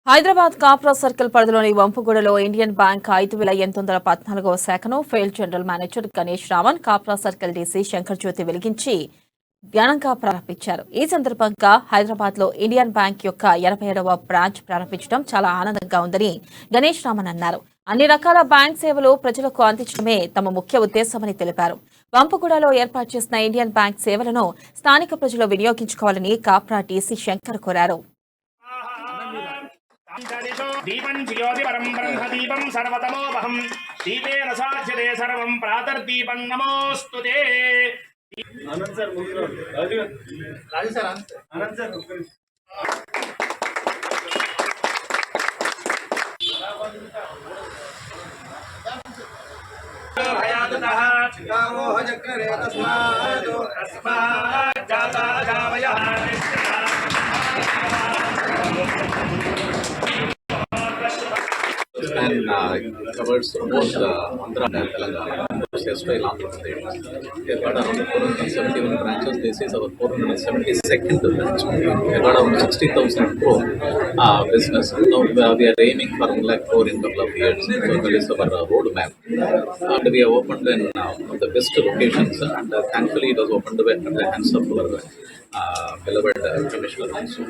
Hyderabad Kapra circle పరిధిలోని వంపుగూడలో Indian bank 5814వ శాఖను ఫెయిల్ general manager Ganesh Raman Kapra circle DC Shankar జ్యోతి వెలిగించి ఘనంగా ప్రారంభించారు. ఈ సందర్భంగా హైదరాబాద్ లో ఇండియన్ బ్యాంక్ యొక్క 87వ బ్రాంచ్ ప్రారంభించడం చాలా ఆనందంగా ఉందని గణేష్ రామన్ అన్నారు. అన్ని రకాల బ్యాంక్ సేవలు ప్రజలకు అందించడమే తమ ముఖ్య ఉద్దేశమని తెలిపారు. వంపుగూడలో ఏర్పాటు చేసిన ఇండియన్ బ్యాంక్ సేవలను స్థానిక ప్రజలు వినియోగించుకోవాలని కాప్రా డీసీ శంకర్ కోరారు. दीपं ज्योति परं ब्रह्मदीपं सर्वतमोऽहं दीपेन साध्यते सर्वं प्रातर्दीपं नमोऽस्तु ते आनंद सर राजू सर आनंद सर भयादतः चितामोह चक्रे तस्मात् जाता जावयः and covers both Andhra and Telangana, erstwhile Andhra Pradesh. We have got around 471 branches. This is our 472nd branch. We have got around 60,000 crore business. Now we are aiming for 1 lakh crore in a couple of years. So that is our roadmap. And we have opened in one of the best locations. And thankfully it was opened at the hands of our beloved Commissioner also.